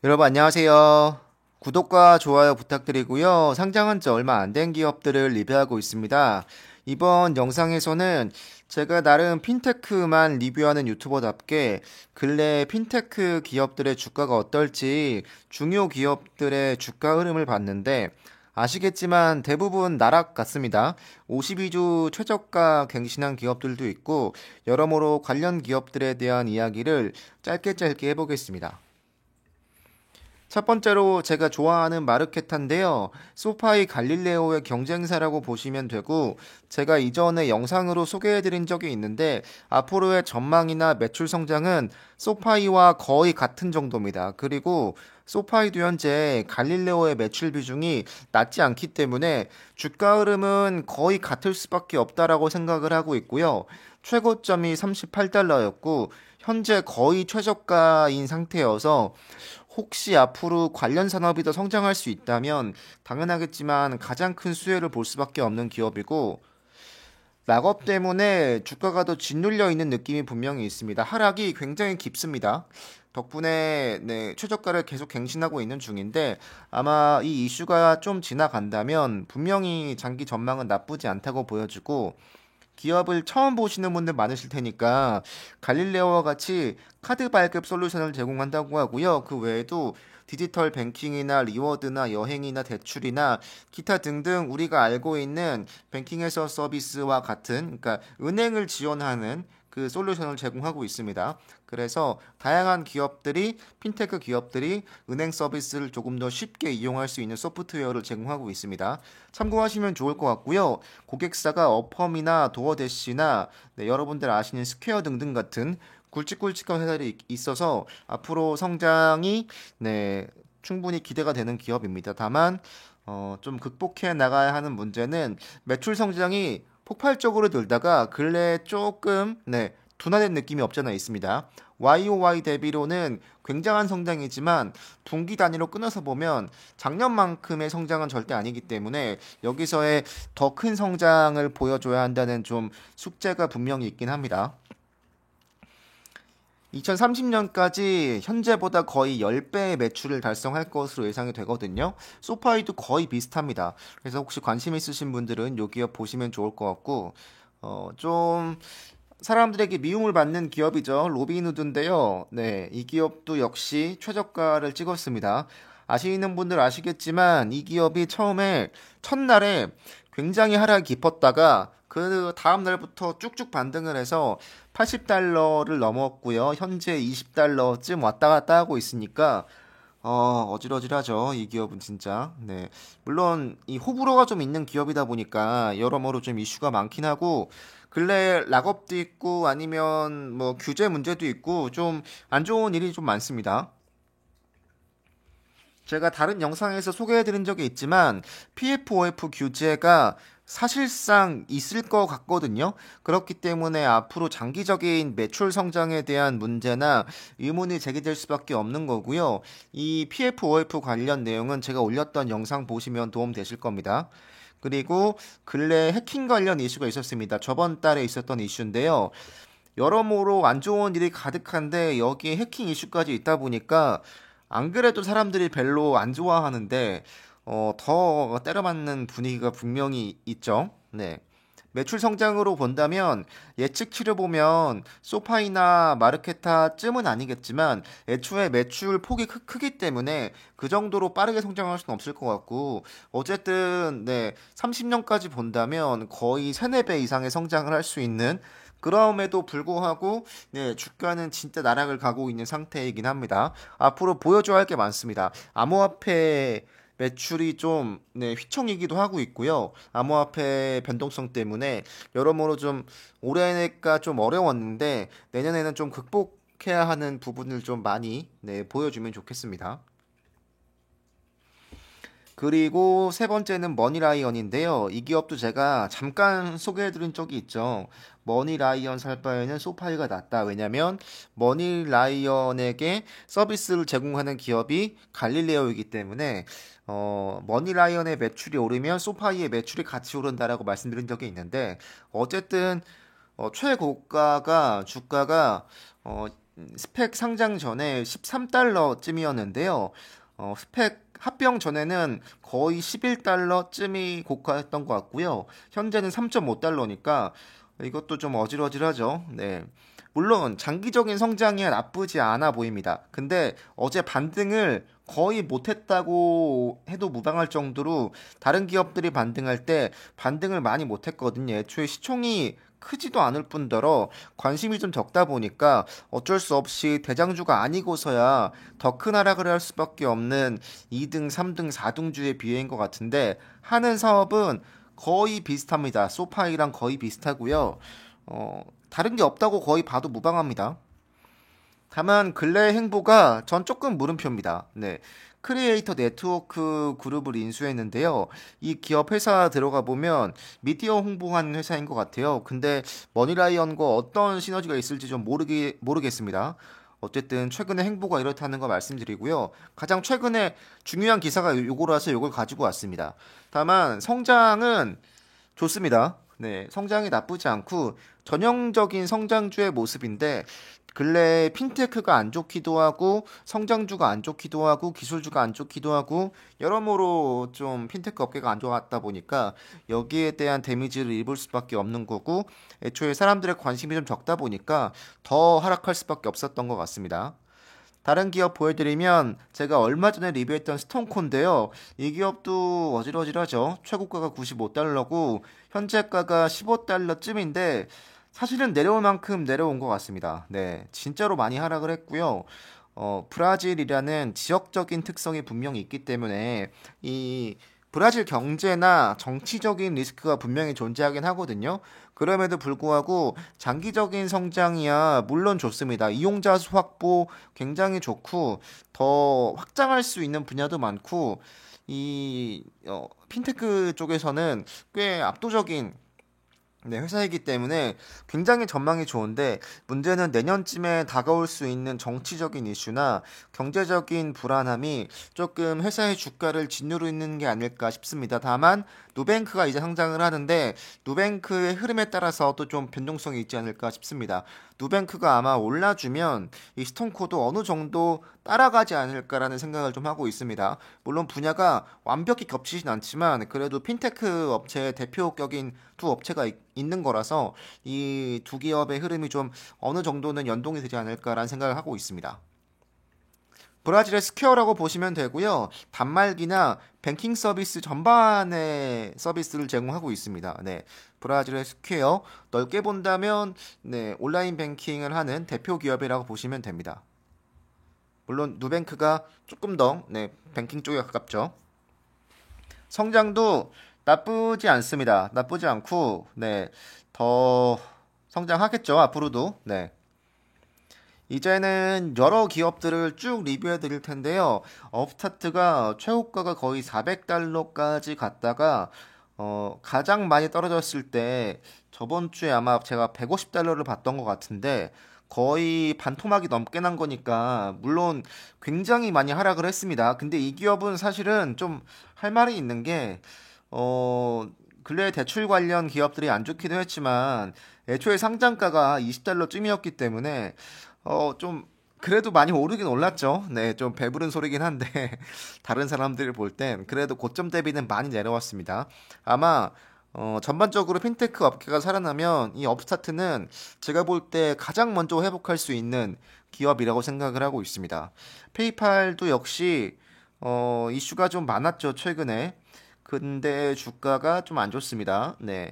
여러분 안녕하세요. 구독과 좋아요 부탁드리고요. 상장한 지 얼마 안 된 기업들을 리뷰하고 있습니다. 이번 영상에서는 제가 나름 핀테크만 리뷰하는 유튜버답게 근래 핀테크 기업들의 주가가 어떨지 중요 기업들의 주가 흐름을 봤는데 아시겠지만 대부분 나락 같습니다. 52주 최저가 갱신한 기업들도 있고 여러모로 관련 기업들에 대한 이야기를 짧게 해보겠습니다. 첫 번째로 제가 좋아하는 마르케타인데요. 소파이 갈릴레오의 경쟁사라고 보시면 되고, 제가 이전에 영상으로 소개해드린 적이 있는데, 앞으로의 전망이나 매출 성장은 소파이와 거의 같은 정도입니다. 그리고 소파이도 현재 갈릴레오의 매출 비중이 낮지 않기 때문에 주가 흐름은 거의 같을 수밖에 없다라고 생각을 하고 있고요. 최고점이 38달러였고, 현재 거의 최저가인 상태여서 혹시 앞으로 관련 산업이 더 성장할 수 있다면 당연하겠지만 가장 큰 수혜를 볼 수밖에 없는 기업이고 락업 때문에 주가가 더 짓눌려 있는 느낌이 분명히 있습니다. 하락이 굉장히 깊습니다. 덕분에 최저가를 계속 갱신하고 있는 중인데 아마 이 이슈가 좀 지나간다면 분명히 장기 전망은 나쁘지 않다고 보여지고 기업을 처음 보시는 분들 많으실 테니까 갈릴레오와 같이 카드 발급 솔루션을 제공한다고 하고요. 그 외에도 디지털 뱅킹이나 리워드나 여행이나 대출이나 기타 등등 우리가 알고 있는 뱅킹에서 서비스와 같은 그러니까 은행을 지원하는 그 솔루션을 제공하고 있습니다. 그래서 다양한 기업들이 핀테크 기업들이 은행 서비스를 조금 더 쉽게 이용할 수 있는 소프트웨어를 제공하고 있습니다. 참고하시면 좋을 것 같고요. 고객사가 어펌이나 도어대시나 여러분들 아시는 스퀘어 등등 같은 굵직굵직한 회사들이 있어서 앞으로 성장이 충분히 기대가 되는 기업입니다. 다만 좀 극복해 나가야 하는 문제는 매출 성장이 폭발적으로 늘다가 근래에 조금 둔화된 느낌이 없잖아 있습니다. YOY 대비로는 굉장한 성장이지만 분기 단위로 끊어서 보면 작년만큼의 성장은 절대 아니기 때문에 여기서의 더 큰 성장을 보여줘야 한다는 좀 숙제가 분명히 있긴 합니다. 2030년까지 현재보다 거의 10배의 매출을 달성할 것으로 예상이 되거든요. 소파이도 거의 비슷합니다. 그래서 혹시 관심 있으신 분들은 이 기업 보시면 좋을 것 같고, 좀 사람들에게 미움을 받는 기업이죠. 로빈후드인데요. 네, 이 기업도 역시 최저가를 찍었습니다. 아시는 분들 아시겠지만 이 기업이 처음에 첫날에 굉장히 하락이 깊었다가 그 다음 날부터 쭉쭉 반등을 해서 80달러를 넘었고요. 현재 20달러쯤 왔다 갔다 하고 있으니까 어질어질하죠. 이 기업은 진짜. 네. 물론 이 호불호가 좀 있는 기업이다 보니까 여러모로 좀 이슈가 많긴 하고 근래 락업도 있고 아니면 뭐 규제 문제도 있고 좀 안 좋은 일이 좀 많습니다. 제가 다른 영상에서 소개해드린 적이 있지만 PFOF 규제가 사실상 있을 것 같거든요. 그렇기 때문에 앞으로 장기적인 매출 성장에 대한 문제나 의문이 제기될 수밖에 없는 거고요. 이 PFOF 관련 내용은 제가 올렸던 영상 보시면 도움 되실 겁니다. 그리고 근래 해킹 관련 이슈가 있었습니다. 저번 달에 있었던 이슈인데요. 여러모로 안 좋은 일이 가득한데 여기에 해킹 이슈까지 있다 보니까 안 그래도 사람들이 별로 안 좋아하는데 더 때려맞는 분위기가 분명히 있죠. 네. 매출 성장으로 본다면 예측치를 보면 소파이나 마르케타쯤은 아니겠지만 애초에 매출 폭이 크기 때문에 그 정도로 빠르게 성장할 수는 없을 것 같고 어쨌든 30년까지 본다면 거의 3, 4배 이상의 성장을 할 수 있는 그럼에도 불구하고 주가는 진짜 나락을 가고 있는 상태이긴 합니다. 앞으로 보여줘야 할 게 많습니다. 암호화폐 매출이 좀 휘청이기도 하고 있고요. 암호화폐 변동성 때문에 여러모로 좀 올해가 좀 어려웠는데 내년에는 좀 극복해야 하는 부분을 좀 많이 보여주면 좋겠습니다. 그리고 세 번째는 머니라이언인데요. 이 기업도 제가 잠깐 소개해드린 적이 있죠. 머니라이언 살 바에는 소파이가 낫다. 왜냐면 머니라이언에게 서비스를 제공하는 기업이 갈릴레오이기 때문에 머니라이언의 매출이 오르면 소파이의 매출이 같이 오른다라고 말씀드린 적이 있는데 어쨌든 최고가가 주가가 스펙 상장 전에 13달러쯤이었는데요. 스펙 합병 전에는 거의 11달러쯤이 고가였던 것 같고요. 현재는 3.5달러니까 이것도 좀 어질어질하죠. 네. 물론 장기적인 성장이 나쁘지 않아 보입니다. 근데 어제 반등을 거의 못했다고 해도 무방할 정도로 다른 기업들이 반등할 때 반등을 많이 못했거든요. 애초에 시총이 크지도 않을 뿐더러 관심이 좀 적다 보니까 어쩔 수 없이 대장주가 아니고서야 더 큰 하락을 할 수밖에 없는 2등, 3등, 4등주의 비해인 것 같은데 하는 사업은 거의 비슷합니다. 소파이랑 거의 비슷하고요. 다른 게 없다고 거의 봐도 무방합니다. 다만 근래의 행보가 전 조금 물음표입니다. 네. 크리에이터 네트워크 그룹을 인수했는데요. 이 기업 회사 들어가 보면 미디어 홍보하는 회사인 것 같아요. 근데 머니라이언과 어떤 시너지가 있을지 좀 모르겠습니다. 어쨌든 최근에 행보가 이렇다는 거 말씀드리고요. 가장 최근에 중요한 기사가 요거라서 요걸 가지고 왔습니다. 다만 성장은 좋습니다. 네, 성장이 나쁘지 않고 전형적인 성장주의 모습인데 근래 핀테크가 안 좋기도 하고 성장주가 안 좋기도 하고 기술주가 안 좋기도 하고 여러모로 좀 핀테크 업계가 안 좋았다 보니까 여기에 대한 데미지를 입을 수밖에 없는 거고 애초에 사람들의 관심이 좀 적다 보니까 더 하락할 수밖에 없었던 것 같습니다. 다른 기업 보여드리면 제가 얼마 전에 리뷰했던 스톤코인데요. 이 기업도 어질어질하죠. 최고가가 95달러고 현재가가 15달러쯤인데 사실은 내려올 만큼 내려온 것 같습니다. 네, 진짜로 많이 하락을 했고요. 브라질이라는 지역적인 특성이 분명히 있기 때문에 이 브라질 경제나 정치적인 리스크가 분명히 존재하긴 하거든요. 그럼에도 불구하고 장기적인 성장이야 물론 좋습니다. 이용자 수 확보 굉장히 좋고 더 확장할 수 있는 분야도 많고 이 핀테크 쪽에서는 꽤 압도적인 네, 회사이기 때문에 굉장히 전망이 좋은데 문제는 내년쯤에 다가올 수 있는 정치적인 이슈나 경제적인 불안함이 조금 회사의 주가를 짓누르는 게 아닐까 싶습니다. 다만 누뱅크가 이제 상장을 하는데 누뱅크의 흐름에 따라서 또 좀 변동성이 있지 않을까 싶습니다. 누뱅크가 아마 올라주면 이 스톤코도 어느 정도 따라가지 않을까라는 생각을 좀 하고 있습니다. 물론 분야가 완벽히 겹치진 않지만 그래도 핀테크 업체의 대표격인 두 업체가 있는 거라서 이 두 기업의 흐름이 좀 어느 정도는 연동이 되지 않을까라는 생각을 하고 있습니다. 브라질의 스퀘어라고 보시면 되고요. 단말기나 뱅킹 서비스 전반의 서비스를 제공하고 있습니다. 네. 브라질의 스퀘어 넓게 본다면 네, 온라인 뱅킹을 하는 대표 기업이라고 보시면 됩니다. 물론 누뱅크가 조금 더 네, 뱅킹 쪽에 가깝죠. 성장도 나쁘지 않습니다. 나쁘지 않고 네, 더 성장하겠죠. 앞으로도. 네. 이제는 여러 기업들을 쭉 리뷰해 드릴 텐데요. 업스타트가 최고가가 거의 400달러까지 갔다가 가장 많이 떨어졌을 때 저번 주에 아마 제가 150달러를 봤던 것 같은데 거의 반토막이 넘게 난 거니까 물론 굉장히 많이 하락을 했습니다. 근데 이 기업은 사실은 좀 할 말이 있는 게 근래 대출 관련 기업들이 안 좋기도 했지만 애초에 상장가가 20달러쯤이었기 때문에 좀 그래도 많이 오르긴 올랐죠. 네, 좀 배부른 소리긴 한데 다른 사람들이 볼 땐 그래도 고점 대비는 많이 내려왔습니다. 아마 전반적으로 핀테크 업계가 살아나면 이 업스타트는 제가 볼 때 가장 먼저 회복할 수 있는 기업이라고 생각을 하고 있습니다. 페이팔도 역시 이슈가 좀 많았죠, 최근에. 근데 주가가 좀 안 좋습니다. 네.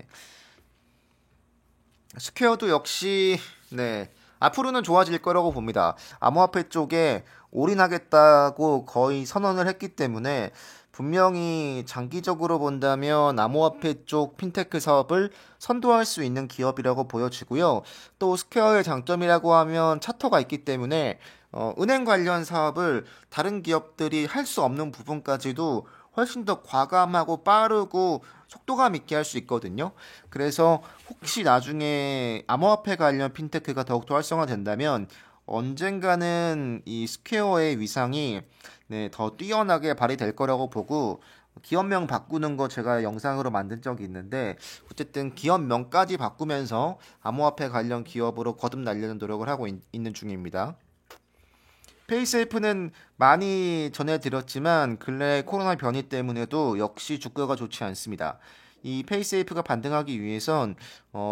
스퀘어도 역시 네. 앞으로는 좋아질 거라고 봅니다. 암호화폐 쪽에 올인하겠다고 거의 선언을 했기 때문에 분명히 장기적으로 본다면 암호화폐 쪽 핀테크 사업을 선도할 수 있는 기업이라고 보여지고요. 또 스퀘어의 장점이라고 하면 차터가 있기 때문에 은행 관련 사업을 다른 기업들이 할 수 없는 부분까지도 훨씬 더 과감하고 빠르고 속도감 있게 할 수 있거든요. 그래서 혹시 나중에 암호화폐 관련 핀테크가 더욱더 활성화된다면 언젠가는 이 스퀘어의 위상이 네, 더 뛰어나게 발휘될 거라고 보고 기업명 바꾸는 거 제가 영상으로 만든 적이 있는데 어쨌든 기업명까지 바꾸면서 암호화폐 관련 기업으로 거듭나려는 노력을 하고 있는 중입니다. 페이세이프는 많이 전해드렸지만 근래 코로나 변이 때문에도 역시 주가가 좋지 않습니다. 이 페이세이프가 반등하기 위해선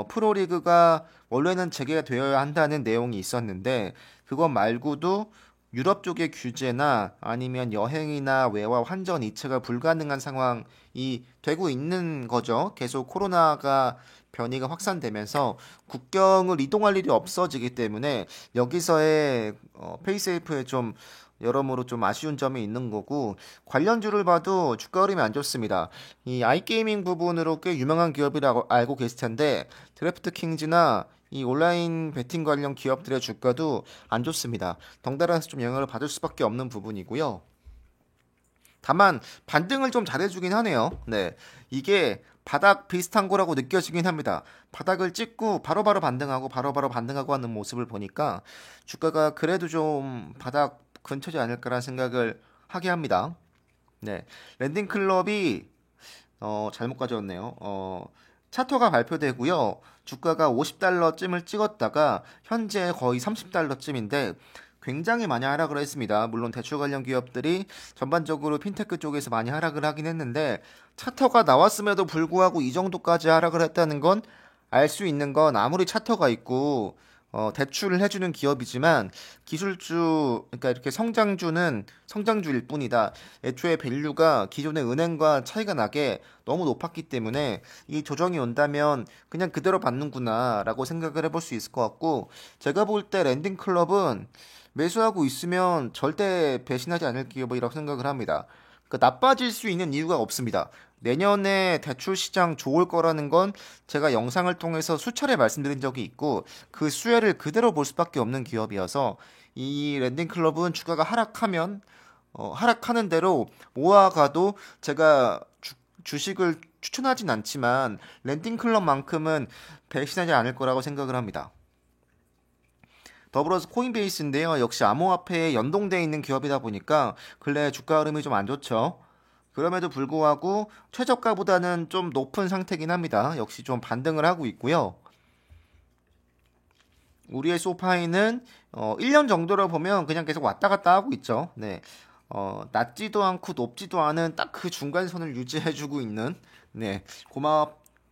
프로리그가 원래는 재개가 되어야 한다는 내용이 있었는데 그것 말고도 유럽 쪽의 규제나 아니면 여행이나 외화 환전 이체가 불가능한 상황이 되고 있는 거죠. 계속 코로나가 변이가 확산되면서 국경을 이동할 일이 없어지기 때문에 여기서의 페이세이프에 좀 여러모로 좀 아쉬운 점이 있는 거고 관련주를 봐도 주가 흐름이 안 좋습니다. 이 아이게이밍 부분으로 꽤 유명한 기업이라고 알고 계실 텐데 드래프트 킹즈나 이 온라인 베팅 관련 기업들의 주가도 안 좋습니다. 덩달아서 좀 영향을 받을 수밖에 없는 부분이고요. 다만 반등을 좀 잘해주긴 하네요. 네, 이게 바닥 비슷한 거라고 느껴지긴 합니다. 바닥을 찍고 바로바로 반등하고 바로바로 반등하고 하는 모습을 보니까 주가가 그래도 좀 바닥 근처지 않을까라는 생각을 하게 합니다. 네, 랜딩 클럽이 잘못 가져왔네요. 차트가 발표되고요. 주가가 50달러쯤을 찍었다가 현재 거의 30달러쯤인데 굉장히 많이 하락을 했습니다. 물론 대출 관련 기업들이 전반적으로 핀테크 쪽에서 많이 하락을 하긴 했는데 차트가 나왔음에도 불구하고 이 정도까지 하락을 했다는 건 알 수 있는 건 아무리 차트가 있고 대출을 해주는 기업이지만 기술주, 그러니까 이렇게 성장주는 성장주일 뿐이다. 애초에 밸류가 기존의 은행과 차이가 나게 너무 높았기 때문에 이 조정이 온다면 그냥 그대로 받는구나라고 생각을 해볼 수 있을 것 같고 제가 볼 때 랜딩클럽은 매수하고 있으면 절대 배신하지 않을 기업이라고 생각을 합니다. 그 나빠질 수 있는 이유가 없습니다. 내년에 대출 시장 좋을 거라는 건 제가 영상을 통해서 수차례 말씀드린 적이 있고 그 수혜를 그대로 볼 수밖에 없는 기업이어서 이 랜딩클럽은 주가가 하락하면 하락하는 대로 모아가도 제가 주식을 추천하진 않지만 랜딩클럽만큼은 배신하지 않을 거라고 생각을 합니다. 더불어서 코인베이스인데요. 역시 암호화폐에 연동되어 있는 기업이다 보니까 근래 주가 흐름이 좀 안 좋죠. 그럼에도 불구하고 최저가보다는 좀 높은 상태긴 합니다. 역시 좀 반등을 하고 있고요. 우리의 소파이는 1년 정도로 보면 그냥 계속 왔다 갔다 하고 있죠. 네. 낮지도 않고 높지도 않은 딱 그 중간선을 유지해주고 있는 네.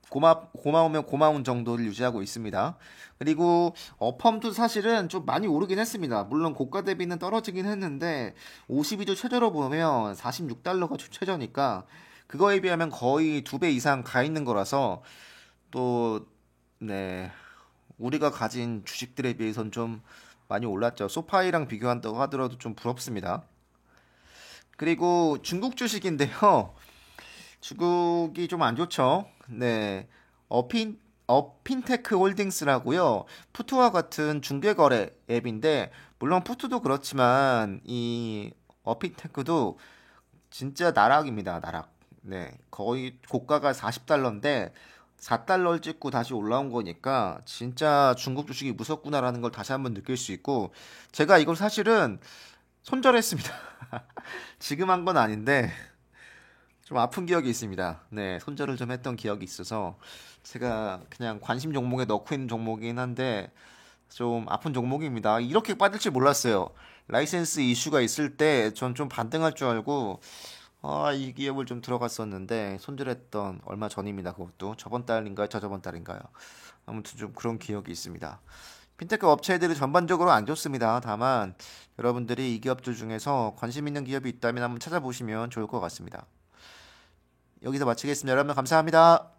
고마우면 고마운 정도를 유지하고 있습니다. 그리고 펌도 사실은 좀 많이 오르긴 했습니다. 물론 고가 대비는 떨어지긴 했는데 52주 최저로 보면 46달러가 최저니까 그거에 비하면 거의 2배 이상 가 있는 거라서 또 네, 우리가 가진 주식들에 비해선 좀 많이 올랐죠. 소파이랑 비교한다고 하더라도 좀 부럽습니다. 그리고 중국 주식인데요. 중국이 좀 안 좋죠. 네. 핀테크 홀딩스라고요. 푸트와 같은 중개거래 앱인데 물론 푸트도 그렇지만 이 어핀테크도 진짜 나락입니다. 나락. 네. 거의 고가가 40달러인데 4달러를 찍고 다시 올라온 거니까 진짜 중국 주식이 무섭구나라는 걸 다시 한번 느낄 수 있고 제가 이걸 사실은 손절했습니다. 지금 한 건 아닌데 좀 아픈 기억이 있습니다. 네, 손절을 좀 했던 기억이 있어서 제가 그냥 관심 종목에 넣고 있는 종목이긴 한데 좀 아픈 종목입니다. 이렇게 빠질 줄 몰랐어요. 라이센스 이슈가 있을 때 전 좀 반등할 줄 알고 이 기업을 좀 들어갔었는데 손절했던 얼마 전입니다. 그것도 저번 달인가요? 저저번 달인가요? 아무튼 좀 그런 기억이 있습니다. 핀테크 업체들이 전반적으로 안 좋습니다. 다만 여러분들이 이 기업들 중에서 관심 있는 기업이 있다면 한번 찾아보시면 좋을 것 같습니다. 여기서 마치겠습니다. 여러분 감사합니다.